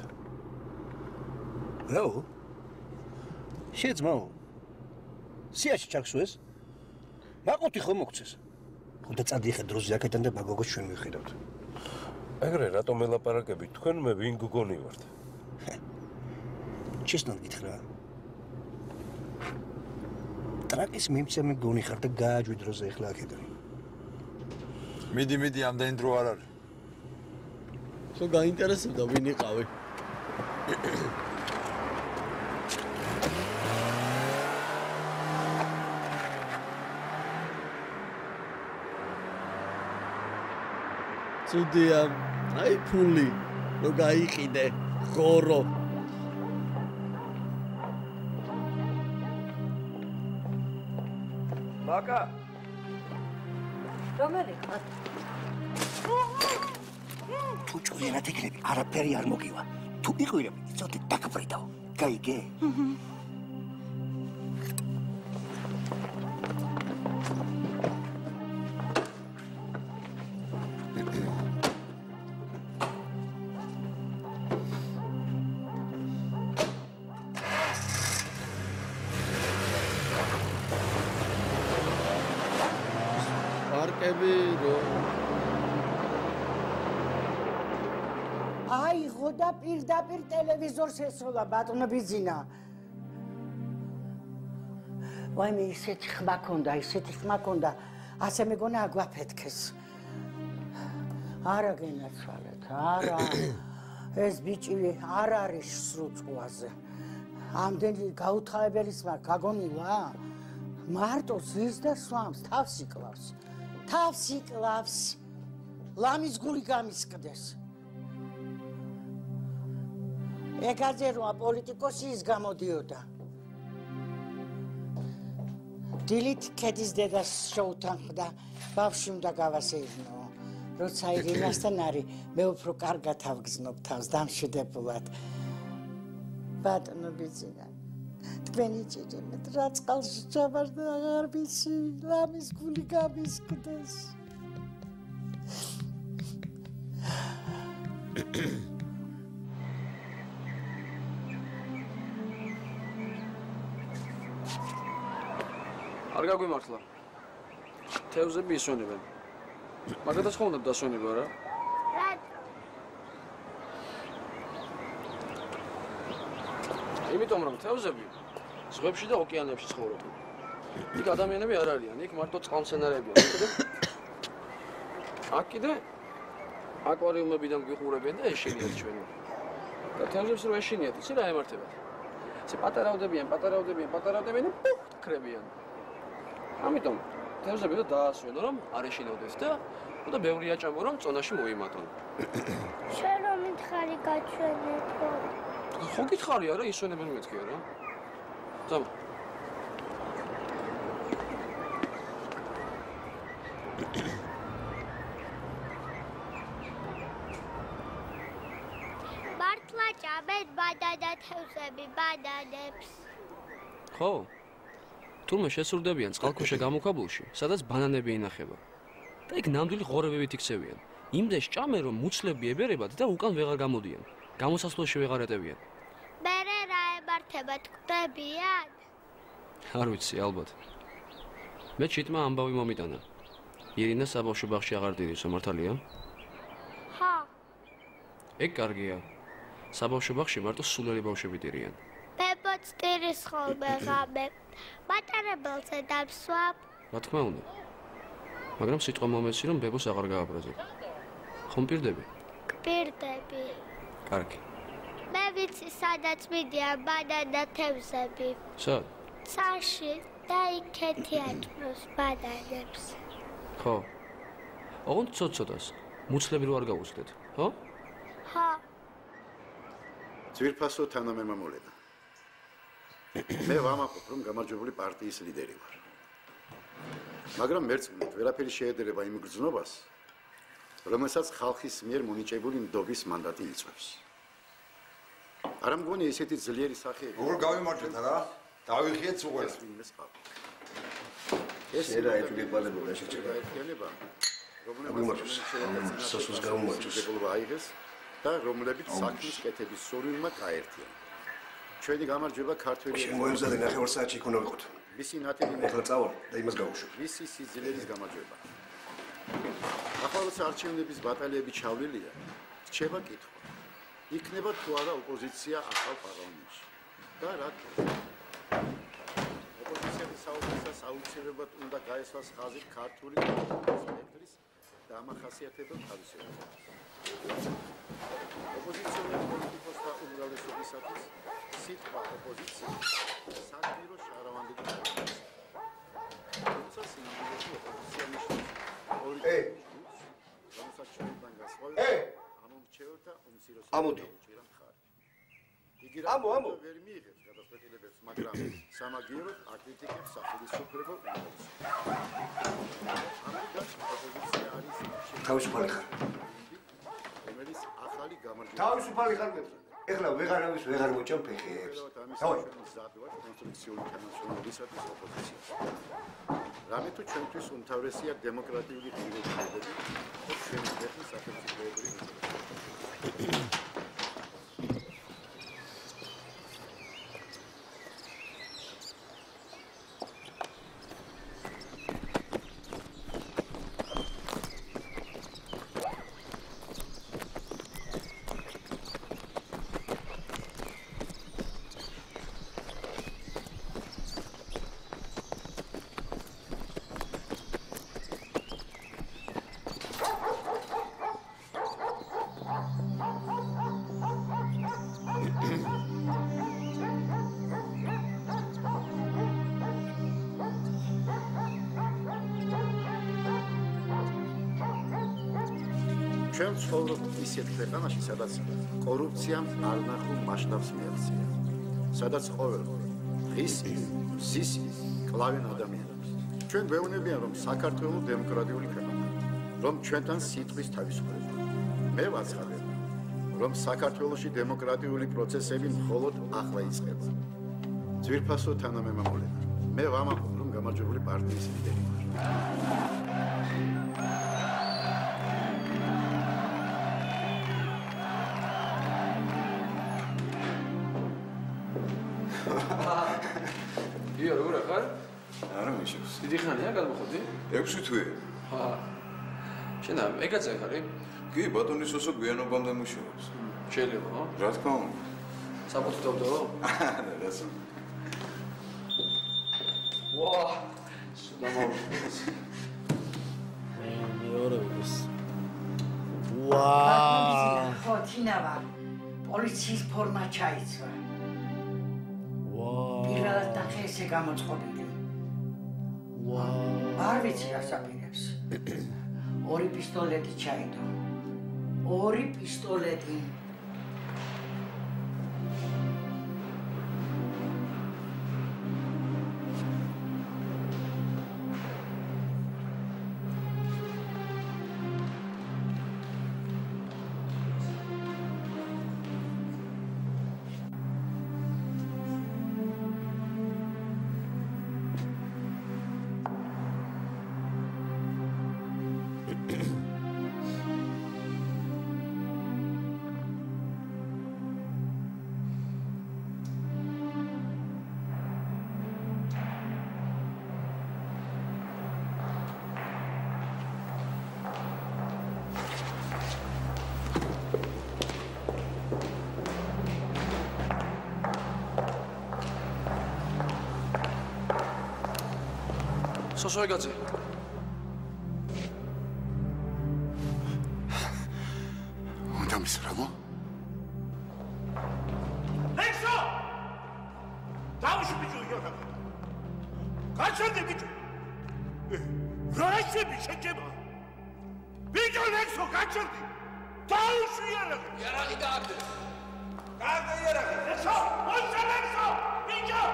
[SPEAKER 4] რა? შეძმაო. სიაში ჩახსოვეს? მაყუთი ხომ მოგცეს? ხოდა წადიხე დროზე აქედან და მაგოგოს ჩვენ მივხედავთ.
[SPEAKER 6] ეგრე რატომ ელაპარაკები თქვენ მე ვინ გგონი ვართ?
[SPEAKER 4] ჩესნად გითხრა. ტრაკის მიმცემი გონი ხარ და გააჯვი დროზე ეხლა აქედან.
[SPEAKER 10] მიდი, ამდენი დრო არ არის.
[SPEAKER 1] ხო გაინტერესებდა ვინ იყავი? ცუდია, აი ფული, რო გაიყიდე, ღორო.
[SPEAKER 12] მაკა.
[SPEAKER 13] რომელი ხარ?
[SPEAKER 4] თუ ჭვიანად იქნები, არაფერი არ მოგივა. თუ იყვირები, იცოდე დაგბრიდაო. გაიგე?
[SPEAKER 1] პარკები რო
[SPEAKER 13] აიღო და პირდაპირ ტელევიზორს ესროლა ბატონო ბიძინა. ვაიმე ისეთი ხმა ქონდა, ასე მეგონა აგვაფეთქეს. არა გენაცვალეთ, არა. ეს ბიჭი არ არის სრუწყვაზე. ამდენი გაუთავებელის გაგონილა? მარტო ზის და სვამს, თავს იკლავს. ლამის გული გამისკდეს. ეგაზე რა პოლიტიკოსი ის გამოდიოდა. დილით ქედის დედას შოუთან ხდა, ბავშვი უნდა გავასეირნო. როცა ირინასთან არის, მე უფრო კარგად ავგზნობ თავს დამშვიდებულად. ბატონო ბიძინა, თქვენი ჭიჭინეთ რა წყალში ჩავარდა აღარ ვიცი, ლამის გული გამისკდეს.
[SPEAKER 11] არ გაგვიმართლა. თევზები ისვენებენ. მაგათაც ხომ უნდა დასვენება რა? იმიტომ რომ თევზები ზღვებში და ოკეანეებში ცხოვრობენ. იქ ადამიანები არ არიან, იქ მარტო წყალმცენარეებია. აქ კიდე აკვარიუმებიდან გვიყურებიან და ეშინიათ ჩვენი. და თევზებს რო ეშინიათ, იცი რა ემართებათ? ისე პატარავდებიან და ქრებიან. ამიტომ თევზები და დაასვენო რომ არ ეშინოდეს და ბევრი აჭამო რომ წონაში მოიმატონ.
[SPEAKER 14] შენ რომ მითხარი გაჩვენებო.
[SPEAKER 11] ხო გითხარი არა, ისვენებენ მეთქი არა. ზამ.
[SPEAKER 14] მართლა ჭამენ ბანანა თევზები ბანანებს.
[SPEAKER 11] ხო. თურმე შესურდებიან წყალქვეშა გამოქვაბულში, სადაც ბანანები ინახება. და იქ ნამდვილი ღორებებით იქცევიან. იმდენ სჭამენ რომ მუცლები ებერებათ და უკან ვეღარ გამოდიან. გამოსასვლელში ვეღარ ეტევიან.
[SPEAKER 14] მერე რა ემართებათ კვდებიან?
[SPEAKER 11] არ ვიცი, ალბათ. მე ჩიტმა ამბავი მომიტანა. ირინა საბავშვო ბაღში აღარ დიდის, მართალია?
[SPEAKER 14] ხო.
[SPEAKER 11] ეგ კარგია. საბავშვო ბაღში მარტო სულელი ბავშვები დირიან.
[SPEAKER 14] ბებოც დირის ხოლმე ღამე. მატარებელზე დამსვამ.
[SPEAKER 11] რა თქმა უნდა. მაგრამ სიტყვა მომეცი რომ ბებოს აღარ გააბრაზებ. ხომ პირდები?
[SPEAKER 14] გპირდები.
[SPEAKER 11] კარგი.
[SPEAKER 14] მე ვიცი სადაც მიდიან ბანანა თევზები.
[SPEAKER 11] სად?
[SPEAKER 14] ცაში და იქეთი აჭმოს ბანანებს.
[SPEAKER 11] ხო. ოღონდ ცოტ-ცოტას. მუცლები რო არ გავუსდეთ, ხო?
[SPEAKER 14] ხო.
[SPEAKER 5] ძვირფასო თანამემამულენა. მე ვამაყობ რომ გამარჯვებული პარტიის ლიდერი ვარ. მაგრამ მერწმუნეთ ვერაფერი შეედერება იმ გრძნობას, რომელსაც ხალხის მიერ მონიჭებული ნდობის მანდატი იწვევს. არ მგონია ესეთი ძლიერი სახეები.
[SPEAKER 15] როგორ გავიმარჯვეთ რა? დავიხიეთ უყურეს.
[SPEAKER 5] ეს რა ეთიკეტებოდა შეჭება.
[SPEAKER 8] რომლებიც სასოს გამომაჩვენეს.
[SPEAKER 5] აიღეს და რომლებიც საქმის კეთების სურვილმა გაერთიანა. ჩვენი გამარჯვება ქართველი
[SPEAKER 8] შემოემზადე ნახევარ საათში იქ უნდა ვიყოთ.
[SPEAKER 5] მისი ნათელი
[SPEAKER 8] ახლა წავალ და იმას გავუშვებ.
[SPEAKER 5] მისი სიძლიერის გამარჯვება. ახალოს არჩევნების ბატალიები ჩავლილია. რჩება კითხვა. იქნება თუ არა ოპოზიცია ახალ პარლამენტში? და რა თქმა ოპოზიციის საუბრისას აუცილებლად უნდა გაესვას ხაზი ქართული სპექტრის დამახასიათებელ თავისებურებას. ოპოზიციონერი პოლიტიკოსთა უმრავლესობისათვის სიტყვა ოპოზიცია საგმირო შარავანდები არის. თუმცა სიმბოლური ოპოზიცია ნიშნავს პოლიტიკოს, რომელსაც ჩვენთან გასვლა ამომრჩეველთა უმცირესობაზე უჭირა მხარი. იგი რა ვერ მიიღებს გადაწყვეტილებებს, მაგრამ სამაგიეროდ აკრიტიკებს სახელმწიფო უნარს. ამიტომ ოპოზიცია არის
[SPEAKER 8] თავისუფალი ხარ.
[SPEAKER 5] რომელიც ახალი გამარჯვება.
[SPEAKER 8] თავისუფალი ხარ მეტყვი. ეხლა ვეღარავის ვეღარ მოჭამ ფეხებს.
[SPEAKER 5] დავай. ზადვარ კონსტრუქციული თანამშრომლობისათვის ოპოზიციას. რამე თუ ჩვენთვის უმთავრესია დემოკრატიული პირობები და ჩვენი ქვეყნის სახელმწიფოებრივი ინტერესები. ჩვენ ცხოვრობთ ისეთ ქვეყანაში, სადაც კორუფციამ არნახულ მასშტაბს მიაღწია. სადაც ყოველ დღის მზის კლავენ ადამიანებს. ჩვენ გვეუბნებიან, რომ საქართველოს დემოკრატიული ქვეყანაა, რომ ჩვენთან სიტყვის თავისუფლება. მე ვაცხადებ, რომ საქართველოში დემოკრატიული პროცესები მხოლოდ ახლა იწყება. ძვირფასო თანამემამულენა. მე ვამაყობ, რომ გამარჯვებული პარტიის ლიდერი ვარ.
[SPEAKER 11] ია როგორ ახარ?
[SPEAKER 15] არა მიშევს.
[SPEAKER 11] დიდი ხანია გადმოხდი?
[SPEAKER 15] 6 თვე.
[SPEAKER 11] ხა. შენ ეგაცე ხარი?
[SPEAKER 15] კი, ბატონი სოსო გვიანობამდე მუშაობს.
[SPEAKER 11] შეიძლება, ხო?
[SPEAKER 15] რა თქმა უნდა.
[SPEAKER 11] საფუძვებდო?
[SPEAKER 15] არა, რასო.
[SPEAKER 11] ვა! სუდამოუშვეს.
[SPEAKER 1] მეორე ის
[SPEAKER 13] ვაა. ხო, თინავა. პოლიციის ფორმა ჩაიცვა.
[SPEAKER 1] ვაა.
[SPEAKER 13] პირველად ნახე ესე გამოწყობილი. ვაა. არ ვიცი რა საპირებს. 2 პისტოლეტი ჩაიდო. 2 პისტოლეტი.
[SPEAKER 11] სოსოეგაძე.
[SPEAKER 4] უნდა მისრამო?
[SPEAKER 9] ლექსო! დავუშვი ბიჭო იარა. გაჩერდი ბიჭო. რა ისები შეჭება? ბიჭო ლექსო გაჩერდი. დავუშვი იარა. იარაღი გააგდე. გააგდე იარაღი. ლექსო! მოიცა ლექსო! ბიჭო!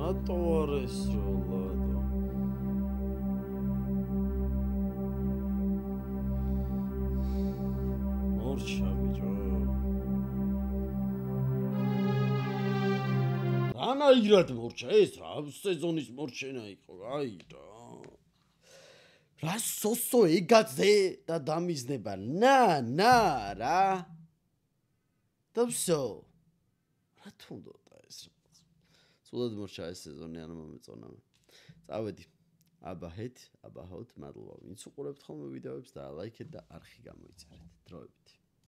[SPEAKER 1] Atores rolado. Morcha bicho. Ana igrad morcha es ra sezonis morchena iqo ai ra. Ra soso egadze da damizნება. Na ra. და всё. რა თუნდოდა ეს რა. სულად მორჩა ეს სეზონი ანუ მომეწონა. წავედი. აბა ჰოთ, მადლობა. ვინც უყურებთ ხოლმე ვიდეოებს და ლაიქეთ და არხი გამოიწერეთ. დროებით.